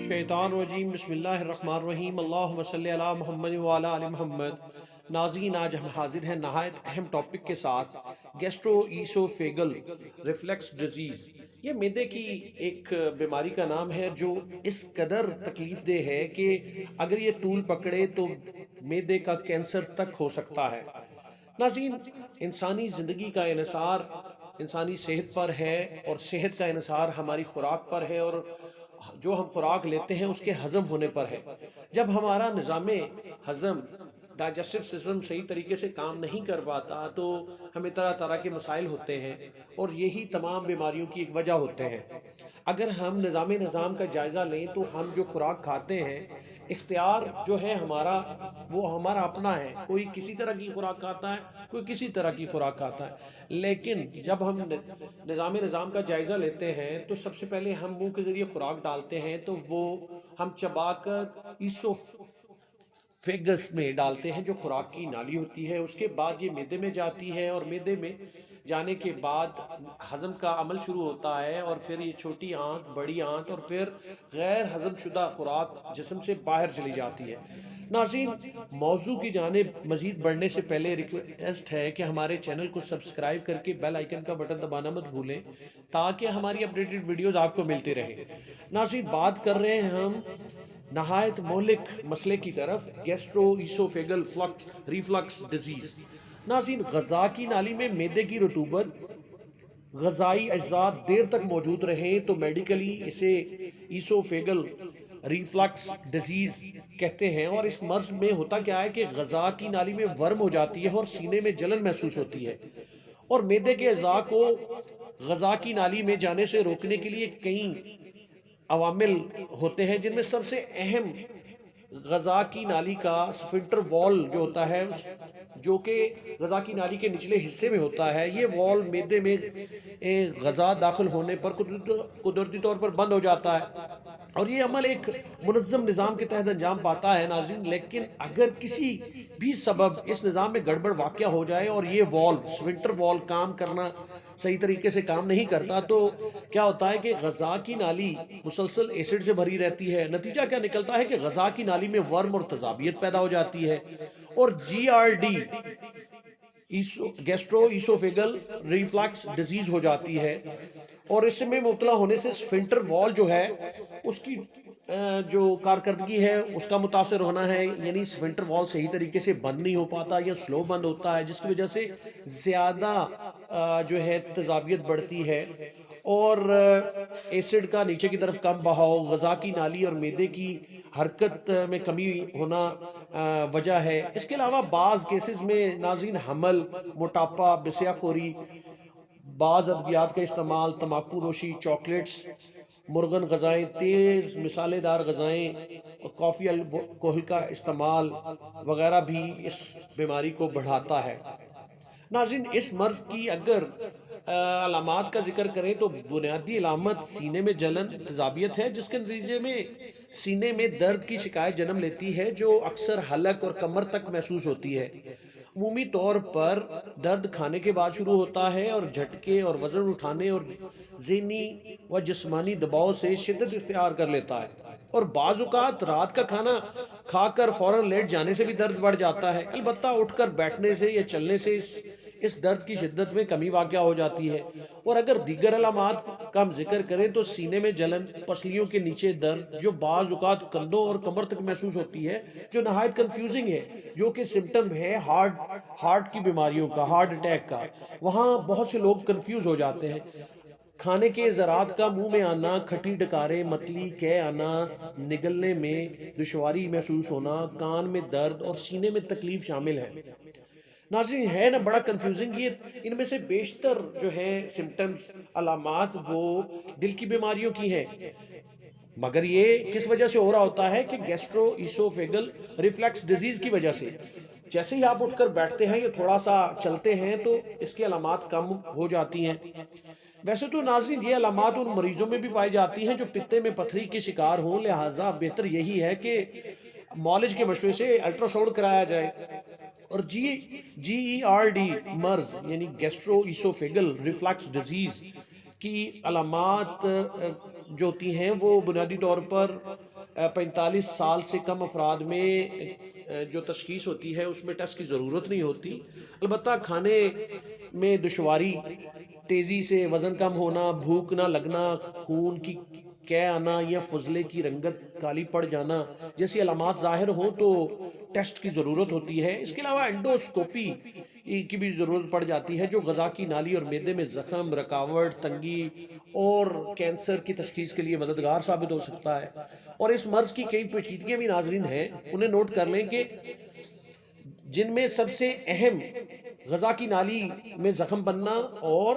الشیطان الرجیم بسم اللہ الرحمن الرحیم اللہم صلی علی محمد وعلی آل محمد۔ ناظرین، آج ہم حاضر ہیں نہایت اہم ٹاپک کے ساتھ، گیسٹرو ایسوفیگل ریفلیکس ڈیزیز۔ یہ معدے کی ایک بیماری کا نام ہے جو اس قدر تکلیف دہ ہے کہ اگر یہ طول پکڑے تو معدے کا کینسر تک ہو سکتا ہے۔ ناظرین، انسانی زندگی کا انحصار انسانی صحت پر ہے، اور صحت کا انحصار ہماری خوراک پر ہے، اور جو ہم خوراک لیتے ہیں اس کے ہضم ہونے پر ہے۔ جب ہمارا نظام ہضم ڈائجسٹو سسٹم صحیح طریقے سے کام نہیں کر پاتا تو ہمیں طرح طرح کے مسائل ہوتے ہیں، اور یہی تمام بیماریوں کی ایک وجہ ہوتے ہیں۔ اگر ہم نظام کا جائزہ لیں تو ہم جو خوراک کھاتے ہیں، اختیار جو ہے ہمارا، وہ ہمارا اپنا ہے۔ کوئی کسی طرح کی خوراک کھاتا ہے، کوئی کسی طرح کی خوراک کھاتا ہے، لیکن جب ہم نظام کا جائزہ لیتے ہیں تو سب سے پہلے ہم منہ کے ذریعے خوراک ڈالتے ہیں تو وہ ہم چبا کر ایسوفیگس میں ڈالتے ہیں، جو خوراک کی نالی ہوتی ہے۔ اس کے بعد یہ معدے میں جاتی ہے، اور معدے میں جانے کے بعد ہضم کا عمل شروع ہوتا ہے، اور پھر یہ چھوٹی آنت، بڑی آنت، اور پھر غیر ہضم شدہ خوراک جسم سے باہر چلی جاتی ہے۔ ناظرین، موضوع کی جانب مزید بڑھنے سے پہلے ریکویسٹ ہے کہ ہمارے چینل کو سبسکرائب کر کے بیل آئیکن کا بٹن دبانا مت بھولیں تاکہ ہماری اپڈیٹڈ ویڈیوز آپ کو ملتی رہیں۔ ناظرین، بات کر رہے ہیں ہم نہایت مہلک مسئلے کی طرف، گیسٹرو ایسوفیگل ریفلکس ڈیزیز۔ ناظرین، غذا کی نالی میں معدے کی رطوبت، غذائی اجزاء دیر تک موجود رہیں تو میڈیکلی اسے ایسوفیگل ریفلکس ڈیزیز کہتے ہیں۔ اور اس مرض میں ہوتا کیا ہے کہ غذا کی نالی میں ورم ہو جاتی ہے، اور سینے میں جلن محسوس ہوتی ہے، اور معدے کے اعضاء کو غذا کی نالی میں جانے سے روکنے کے لیے کئی عوامل ہوتے ہیں، جن میں سب سے اہم غذا کی نالی کا سفنکٹر وال جو ہوتا ہے، جو کہ غذا کی نالی کے نچلے حصے میں ہوتا ہے۔ یہ وال معدے میں غذا داخل ہونے پر قدرتی طور پر بند ہو جاتا ہے، اور یہ عمل ایک منظم نظام کے تحت انجام پاتا ہے۔ ناظرین، لیکن اگر کسی بھی سبب اس نظام میں گڑبڑ واقع ہو جائے اور یہ والو سفنکٹر وال کام کرنا صحیح طریقے سے کام نہیں کرتا تو کیا ہوتا ہے کہ غذا کی نالی مسلسل ایسڈ سے بھری رہتی ہے۔ نتیجہ کیا نکلتا ہے کہ غذا کی نالی میں ورم اور تذابیت پیدا ہو جاتی ہے، اور GERD گیسٹرو ایسوفیگل ریفلکس ڈیزیز ہو جاتی ہے، اور اس میں مبتلا ہونے سے سفنکٹر وال جو ہے اس کی جو کارکردگی ہے اس کا متاثر ہونا ہے، یعنی سفنکٹر وال صحیح طریقے سے بند نہیں ہو پاتا یا سلو بند ہوتا ہے، جس کی وجہ سے زیادہ جو ہے تذابیت بڑھتی ہے، اور ایسڈ کا نیچے کی طرف کم بہاؤ، غذا کی نالی اور معدے کی حرکت میں کمی ہونا وجہ ہے۔ اس کے علاوہ بعض کیسز میں ناظرین حمل، موٹاپا، بسیہ خوری، بعض ادویات کا استعمال، تمباکو نوشی، چاکلیٹس، مرغن غذائیں، تیز مسالے دار غذائیں، کافی الکحل کا استعمال وغیرہ بھی اس بیماری کو بڑھاتا ہے۔ ناظرین، اس مرض کی اگر علامات کا ذکر کریں تو بنیادی علامت سینے میں جلن، تذابیت ہے، جس کے نتیجے میں سینے میں درد کی شکایت جنم لیتی ہے، جو اکثر حلق اور کمر تک محسوس ہوتی ہے۔ عمومی طور پر درد کھانے کے بعد شروع ہوتا ہے، اور جھٹکے اور وزن اٹھانے اور ذہنی و جسمانی دباؤ سے شدت اختیار کر لیتا ہے، اور بعض اوقات رات کا کھانا کھا کر فوراً لیٹ جانے سے بھی درد بڑھ جاتا ہے۔ البتہ اٹھ کر بیٹھنے سے یا چلنے سے اس درد کی شدت میں کمی واقع ہو جاتی ہے۔ اور اگر دیگر علامات کا ہم ذکر کریں تو سینے میں جلن، پسلیوں کے نیچے درد جو بعض اوقات کندھوں اور کمر تک محسوس ہوتی ہے، جو نہایت کنفیوزنگ ہے، جو کہ سمٹم ہے ہارٹ کی بیماریوں کا، ہارٹ اٹیک کا۔ وہاں بہت سے لوگ کنفیوز ہو جاتے ہیں۔ کھانے کے ذرات کا منہ میں آنا، کھٹی ڈکاریں، متلی کہہ آنا، نگلنے میں دشواری محسوس ہونا، کان میں درد اور سینے میں تکلیف شامل ہے۔ ناظرین، ہے نا بڑا کنفیوزنگ؟ یہ ان میں سے بیشتر جو ہے سمٹمز، علامات وہ دل کی بیماریوں کی ہیں، مگر یہ کس وجہ سے ہو رہا ہوتا ہے کہ گیسٹرو ایسوفیگل ریفلکس ڈیزیز کی وجہ سے۔ جیسے ہی آپ اٹھ کر بیٹھتے ہیں یا تھوڑا سا چلتے ہیں تو اس کی علامات کم ہو جاتی ہیں۔ ویسے تو ناظرین یہ علامات ان مریضوں میں بھی پائی جاتی ہیں جو پتے میں پتھری کے شکار ہوں، لہٰذا بہتر یہی ہے کہ معالج کے مشورے سے الٹرا ساؤنڈ کرایا جائے۔ اور GERD مرض یعنی گیسٹرو ایسوفیگل ریفلکس ڈیزیز کی علامات جو ہوتی ہیں وہ بنیادی طور پر 45 سال سے کم افراد میں جو تشخیص ہوتی ہے اس میں ٹیسٹ کی ضرورت نہیں ہوتی. البتہ کھانے میں دشواری، تیزی سے وزن کم ہونا، بھوک نہ لگنا، خون کی کہہ آنا یا فضلے کی رنگت کالی پڑ جانا جیسی علامات ظاہر ہوں تو ٹیسٹ کی ضرورت ہوتی ہے. اس کے علاوہ انڈوسکوپی کی بھی ضرورت پڑ جاتی ہے جو غذا کی نالی اور معدے میں زخم، رکاوٹ، تنگی اور کینسر کی تشخیص کے لیے مددگار ثابت ہو سکتا ہے. اور اس مرض کی کئی پیچیدگیاں بھی ناظرین ہیں، انہیں نوٹ کر لیں کہ جن میں سب سے اہم غذا کی نالی میں زخم بننا اور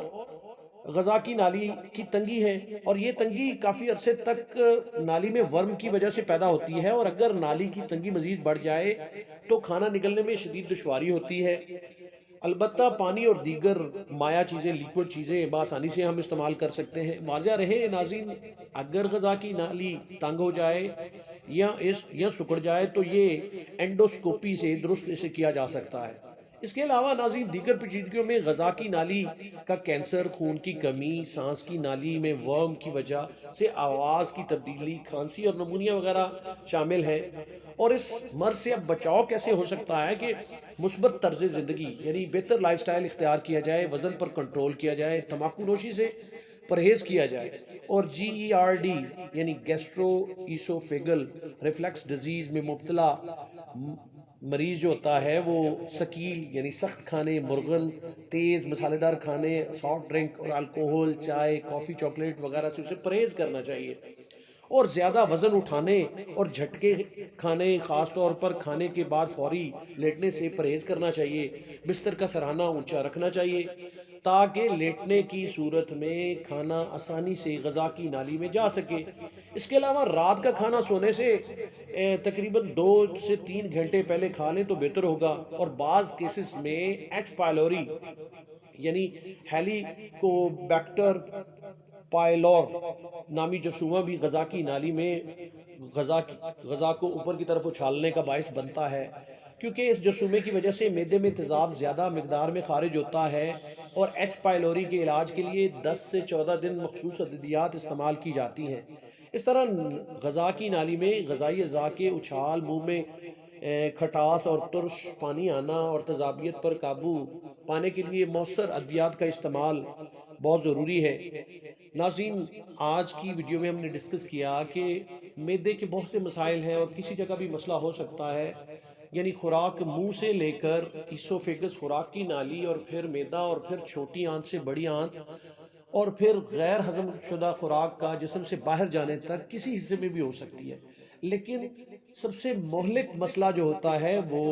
غذا کی نالی کی تنگی ہے. اور یہ تنگی کافی عرصے تک نالی میں ورم کی وجہ سے پیدا ہوتی ہے، اور اگر نالی کی تنگی مزید بڑھ جائے تو کھانا نگلنے میں شدید دشواری ہوتی ہے. البتہ پانی اور دیگر مائع چیزیں، لیکوڈ چیزیں بآسانی سے ہم استعمال کر سکتے ہیں. واضح رہے ناظرین، اگر غذا کی نالی تنگ ہو جائے یا سکڑ جائے تو یہ انڈوسکوپی سے درست اسے کیا جا سکتا ہے. اس کے علاوہ ناظرین دیگر پیچیدگیوں میں غذا کی نالی کا کینسر، خون کی کمی، سانس کی نالی میں ورم کی وجہ سے آواز کی تبدیلی، کھانسی اور نمونیا وغیرہ شامل ہے. اور اس مرض سے اب بچاؤ کیسے ہو سکتا ہے کہ مثبت طرز زندگی یعنی بہتر لائف سٹائل اختیار کیا جائے، وزن پر کنٹرول کیا جائے، تمباکو نوشی سے پرہیز کیا جائے، اور GERD یعنی گیسٹرو ایسوفیگل ریفلیکس ڈیزیز میں مبتلا مریض جو ہوتا ہے وہ ثقیل یعنی سخت کھانے، مرغن، تیز مسالے دار کھانے، سافٹ ڈرنک اور الکوہل، چائے، کافی، چاکلیٹ وغیرہ سے اسے پرہیز کرنا چاہیے. اور زیادہ وزن اٹھانے اور جھٹکے کھانے، خاص طور پر کھانے کے بعد فوری لیٹنے سے پرہیز کرنا چاہیے. بستر کا سرہانہ اونچا رکھنا چاہیے تاکہ لیٹنے کی صورت میں کھانا آسانی سے غذا کی نالی میں جا سکے. اس کے علاوہ رات کا کھانا سونے سے تقریباً 2 سے 3 گھنٹے پہلے کھا لیں تو بہتر ہوگا. اور بعض کیسز میں ایچ پائلوری یعنی ہیلی کوبیکٹر پائلور نامی جرثومہ بھی غذا کی نالی میں غذا کو اوپر کی طرف اچھالنے کا باعث بنتا ہے، کیونکہ اس جرثومے کی وجہ سے معدے میں تیزاب زیادہ مقدار میں خارج ہوتا ہے. اور ایچ پائلوری کے علاج کے لیے 10 سے 14 دن مخصوص ادویات استعمال کی جاتی ہیں. اس طرح غذا کی نالی میں غذائی اجزاء کے اچھال، منہ میں کھٹاس اور ترش پانی آنا اور تیزابیت پر قابو پانے کے لیے مؤثر ادویات کا استعمال بہت ضروری ہے. ناظرین آج کی ویڈیو میں ہم نے ڈسکس کیا کہ معدے کے بہت سے مسائل ہیں اور کسی جگہ بھی مسئلہ ہو سکتا ہے، یعنی خوراک منہ سے لے کر ایسوفیگس خوراک کی نالی اور پھر معدہ اور پھر چھوٹی آنت سے بڑی آنت اور پھر غیر ہضم شدہ خوراک کا جسم سے باہر جانے تک کسی حصے میں بھی ہو سکتی ہے. لیکن سب سے مہلک مسئلہ جو ہوتا ہے وہ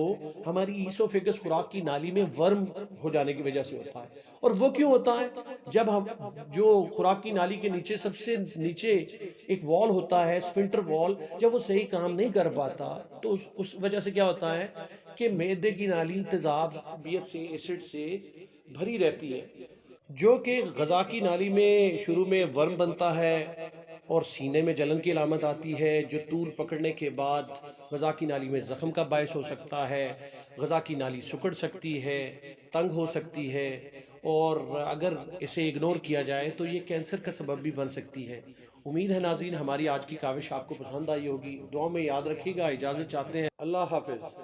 ہماری ایسوفیگس خوراک کی نالی میں ورم ہو جانے کی وجہ سے ہوتا ہے. اور وہ کیوں ہوتا ہے؟ جب ہم جو خوراک کی نالی کے نیچے سب سے نیچے ایک وال ہوتا ہے، اسفنکٹر وال، جب وہ صحیح کام نہیں کر پاتا تو اس وجہ سے کیا ہوتا ہے کہ معدے کی نالی تیزابیت سے، ایسڈ سے بھری رہتی ہے، جو کہ غذا کی نالی میں شروع میں ورم بنتا ہے اور سینے میں جلن کی علامت آتی ہے جو طول پکڑنے کے بعد غذا کی نالی میں زخم کا باعث ہو سکتا ہے. غذا کی نالی سکڑ سکتی ہے، تنگ ہو سکتی ہے، اور اگر اسے اگنور کیا جائے تو یہ کینسر کا سبب بھی بن سکتی ہے. امید ہے ناظرین ہماری آج کی کاوش آپ کو پسند آئی ہوگی. دعاؤں میں یاد رکھیے گا. اجازت چاہتے ہیں. اللہ حافظ.